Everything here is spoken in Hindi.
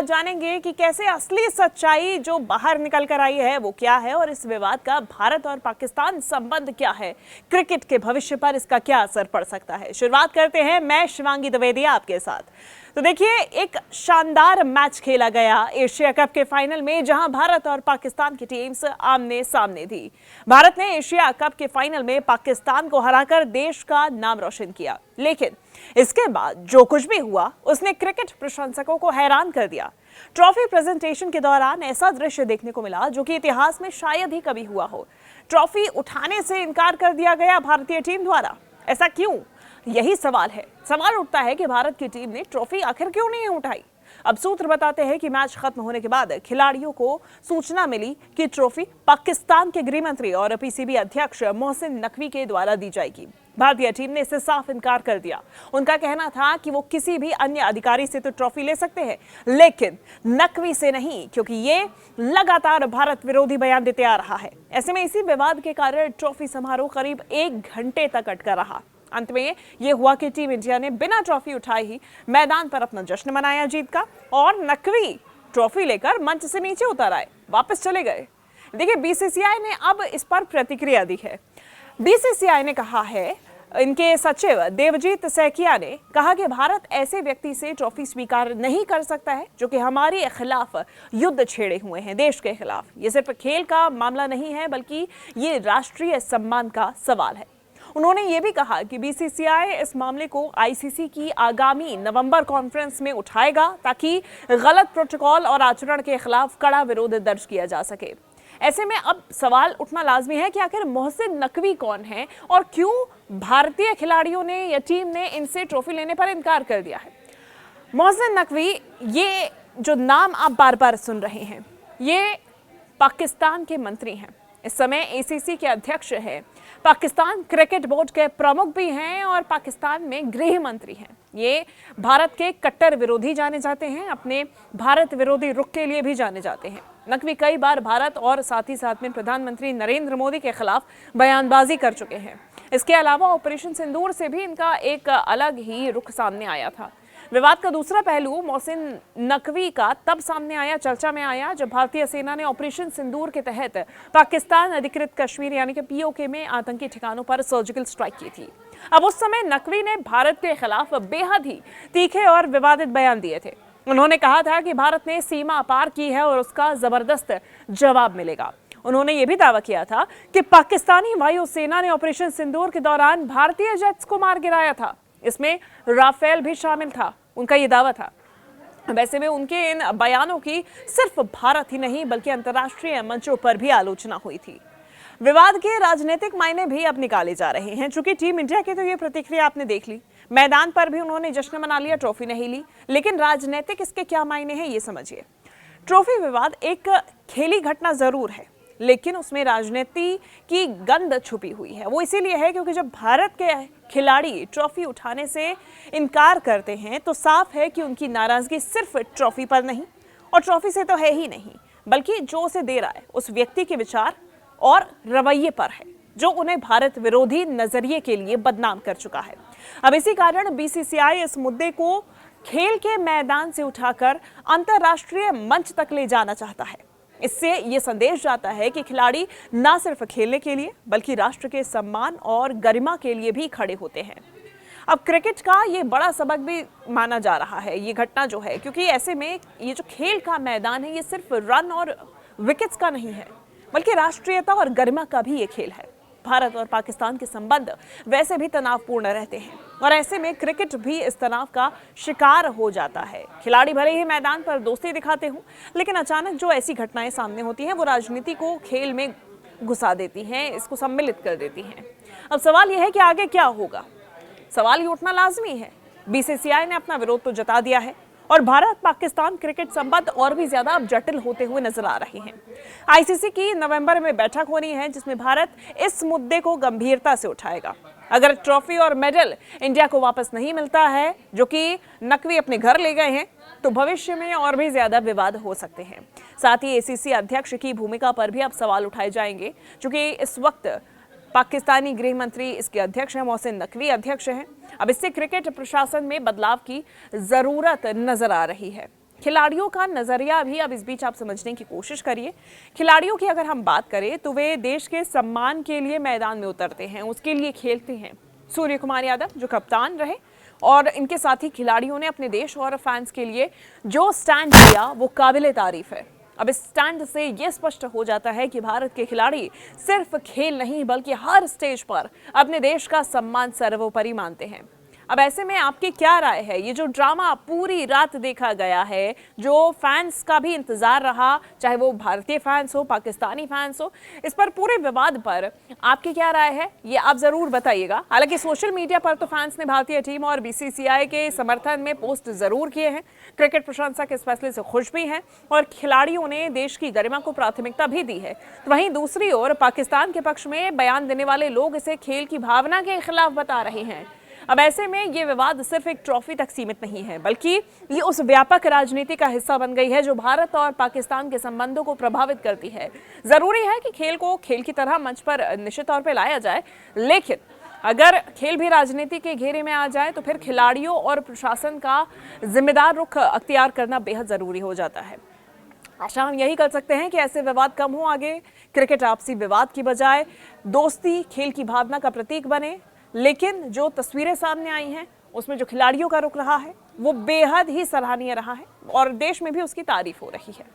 जानेंगे कि कैसे असली सच्चाई जो बाहर निकल कर आई है वो क्या है और इस विवाद का भारत और पाकिस्तान संबंध क्या है, क्रिकेट के भविष्य पर इसका क्या असर पड़ सकता है। शुरुआत करते हैं, मैं शिवांगी द्विवेदी आपके साथ। तो देखिए, एक शानदार मैच खेला गया एशिया कप के फाइनल में, जहां भारत और पाकिस्तान की टीम्स आमने सामने थी। भारत ने एशिया कप के फाइनल में पाकिस्तान को हराकर देश का नाम रोशन किया, लेकिन इसके बाद जो कुछ भी हुआ उसने क्रिकेट प्रशंसकों को हैरान कर दिया। ट्रॉफी प्रेजेंटेशन के दौरान ऐसा दृश्य देखने को मिला जो कि इतिहास में शायद ही कभी हुआ हो। ट्रॉफी उठाने से इनकार कर दिया गया भारतीय टीम द्वारा। ऐसा क्यों? यही सवाल है। सवाल उठता है कि भारत की टीम ने ट्रॉफी आखिर क्यों नहीं उठाई। अब सूत्र बताते हैं कि मैच खत्म होने के बाद खिलाड़ियों को सूचना मिली कि ट्रॉफी पाकिस्तान के गृह मंत्री और पीसीबी अध्यक्ष मोहसिन नकवी के द्वारा दी जाएगी। भारतीय टीम ने इससे साफ इनकार कर दिया। उनका कहना था कि वो किसी भी अन्य अधिकारी से तो ट्रॉफी ले सकते हैं, लेकिन नकवी से नहीं, क्योंकि ये लगातार भारत विरोधी बयान देते आ रहा है। ऐसे में इसी विवाद के कारण ट्रॉफी समारोह करीब 1 घंटे तक अटका रहा। अंत में यह हुआ कि टीम इंडिया ने बिना ट्रॉफी उठाए ही मैदान पर अपना जश्न मनाया जीत का, और नकवी ट्रॉफी लेकर मंच से नीचे उतर आए, वापस चले गए। देखिए, बीसीसीआई ने अब इस पर प्रतिक्रिया दी है। बीसीसीआई ने कहा है, इनके सचिव देवजीत सैकिया ने कहा कि भारत ऐसे व्यक्ति से ट्रॉफी स्वीकार नहीं कर सकता है जो कि हमारे खिलाफ युद्ध छेड़े हुए हैं, देश के खिलाफ। ये सिर्फ खेल का मामला नहीं है, बल्कि ये राष्ट्रीय सम्मान का सवाल है। उन्होंने ये भी कहा कि बीसीसीआई इस मामले को आईसीसी की आगामी नवंबर कॉन्फ्रेंस में उठाएगा, ताकि गलत प्रोटोकॉल और आचरण के खिलाफ कड़ा विरोध दर्ज किया जा सके। ऐसे में अब सवाल उठना लाजमी है कि आखिर मोहसिन नकवी कौन है और क्यों भारतीय खिलाड़ियों ने या टीम ने इनसे ट्रॉफी लेने पर इनकार कर दिया है। मोहसिन नकवी, ये जो नाम आप बार बार सुन रहे हैं, ये पाकिस्तान के मंत्री हैं। इस समय एसीसी के अध्यक्ष हैं, पाकिस्तान क्रिकेट बोर्ड के प्रमुख भी हैं और पाकिस्तान में गृह मंत्री हैं। ये भारत के कट्टर विरोधी जाने जाते हैं, अपने भारत विरोधी रुख के लिए भी जाने जाते हैं। नकवी कई बार भारत और साथ ही साथ में प्रधानमंत्री नरेंद्र मोदी के खिलाफ बयानबाजी कर चुके हैं। इसके अलावा ऑपरेशन सिंदूर से भी इनका एक अलग ही रुख सामने आया था। विवाद का दूसरा पहलू मोहसिन नकवी का तब सामने आया, चर्चा में आया, जब भारतीय सेना ने ऑपरेशन सिंदूर के तहत पाकिस्तान अधिकृत कश्मीर यानी कि पीओके में आतंकी ठिकानों पर सर्जिकल स्ट्राइक की थी। अब उस समय नकवी ने भारत के खिलाफ बेहद ही तीखे और विवादित बयान दिए थे। उन्होंने कहा था कि भारत ने सीमा पार की है और उसका जबरदस्त जवाब मिलेगा। उन्होंने ये भी दावा किया था कि पाकिस्तानी वायुसेना ने ऑपरेशन सिंदूर के दौरान भारतीय जेट्स को मार गिराया था। इसमें राफेल भी शामिल था, उनका ये दावा था। वैसे में उनके इन बयानों की सिर्फ भारत ही नहीं बल्कि अंतर्राष्ट्रीय मंचों पर भी आलोचना हुई थी। विवाद के राजनीतिक मायने भी अब निकाले जा रहे हैं। चूंकि टीम इंडिया की तो ये प्रतिक्रिया आपने देख ली, मैदान पर भी उन्होंने जश्न मना लिया, ट्रॉफी नहीं ली, लेकिन राजनीतिक इसके क्या मायने हैं ये समझिए। ट्रॉफी विवाद एक खेली घटना जरूर है, लेकिन उसमें राजनीति की गंध छुपी हुई है। वो इसीलिए है क्योंकि जब भारत के खिलाड़ी ट्रॉफी उठाने से इनकार करते हैं तो साफ है कि उनकी नाराजगी सिर्फ ट्रॉफी पर नहीं, और ट्रॉफी से तो है ही नहीं, बल्कि जो उसे दे रहा है उस व्यक्ति के विचार और रवैये पर है, जो उन्हें भारत विरोधी नजरिए के लिए बदनाम कर चुका है। अब इसी कारण बीसीसीआई इस मुद्दे को खेल के मैदान से उठाकर अंतर्राष्ट्रीय मंच तक ले जाना चाहता है। इससे ये संदेश जाता है कि खिलाड़ी ना सिर्फ खेलने के लिए बल्कि राष्ट्र के सम्मान और गरिमा के लिए भी खड़े होते हैं। अब क्रिकेट का ये बड़ा सबक भी माना जा रहा है ये घटना जो है, क्योंकि ऐसे में ये जो खेल का मैदान है ये सिर्फ रन और विकेट्स का नहीं है, बल्कि राष्ट्रीयता और गरिमा का भी ये खेल है। भारत और पाकिस्तान के संबंध वैसे भी तनावपूर्ण रहते हैं, और ऐसे में क्रिकेट भी इस तनाव का शिकार हो जाता है। खिलाड़ी भले ही मैदान पर दोस्ती दिखाते हों, लेकिन अचानक जो ऐसी घटनाएं सामने होती हैं वो राजनीति को खेल में घुसा देती हैं, इसको सम्मिलित कर देती हैं। अब सवाल यह है कि आगे क्या होगा। सवाल ये उठना लाजमी है। बीसीसीआई ने अपना विरोध तो जता दिया है, और भारत पाकिस्तान क्रिकेट संबंध और भी ज्यादा अब जटिल होते हुए नजर आ रहे हैं। आईसीसी की नवंबर में बैठक होनी है, जिसमें भारत इस मुद्दे को गंभीरता से उठाएगा। अगर ट्रॉफी और मेडल इंडिया को वापस नहीं मिलता है, जो कि नकवी अपने घर ले गए हैं, तो भविष्य में और भी ज्यादा विवाद हो सकते हैं। साथ ही एसीसी अध्यक्ष की भूमिका पर भी अब सवाल उठाए जाएंगे, क्योंकि इस वक्त पाकिस्तानी गृह मंत्री इसके अध्यक्ष हैं, मोहसिन नकवी अध्यक्ष हैं। अब इससे क्रिकेट प्रशासन में बदलाव की जरूरत नजर आ रही है। खिलाड़ियों का नजरिया भी अब इस बीच आप समझने की कोशिश करिए। खिलाड़ियों की अगर हम बात करें तो वे देश के सम्मान के लिए मैदान में उतरते हैं, उसके लिए खेलते हैं। सूर्य कुमार यादव जो कप्तान रहे और इनके साथ ही खिलाड़ियों ने अपने देश और फैंस के लिए जो स्टैंड लिया वो काबिले तारीफ है। अब इस स्टैंड से ये स्पष्ट हो जाता है कि भारत के खिलाड़ी सिर्फ खेल नहीं बल्कि हर स्टेज पर अपने देश का सम्मान सर्वोपरि मानते हैं। अब ऐसे में आपकी क्या राय है? ये जो ड्रामा पूरी रात देखा गया है, जो फैंस का भी इंतजार रहा, चाहे वो भारतीय फैंस हो, पाकिस्तानी फैंस हो, इस पर पूरे विवाद पर आपकी क्या राय है ये आप जरूर बताइएगा। हालांकि सोशल मीडिया पर तो फैंस ने भारतीय टीम और बीसीसीआई के समर्थन में पोस्ट जरूर किए हैं। क्रिकेट प्रशंसक इस फैसले से खुश भी हैं और खिलाड़ियों ने देश की गरिमा को प्राथमिकता भी दी है। तो वहीं दूसरी ओर पाकिस्तान के पक्ष में बयान देने वाले लोग इसे खेल की भावना के खिलाफ बता रहे हैं। अब ऐसे में ये विवाद सिर्फ एक ट्रॉफी तक सीमित नहीं है, बल्कि ये उस व्यापक राजनीति का हिस्सा बन गई है जो भारत और पाकिस्तान के संबंधों को प्रभावित करती है। जरूरी है कि खेल को खेल की तरह मंच पर निश्चित तौर पर लाया जाए, लेकिन अगर खेल भी राजनीति के घेरे में आ जाए तो फिर खिलाड़ियों और प्रशासन का जिम्मेदार रुख अख्तियार करना बेहद जरूरी हो जाता है। आशा हम यही कर सकते हैं कि ऐसे विवाद कम हो आगे, क्रिकेट आपसी विवाद की बजाय दोस्ती, खेल की भावना का प्रतीक बने। लेकिन जो तस्वीरें सामने आई हैं उसमें जो खिलाड़ियों का रुख रहा है वो बेहद ही सराहनीय रहा है और देश में भी उसकी तारीफ हो रही है।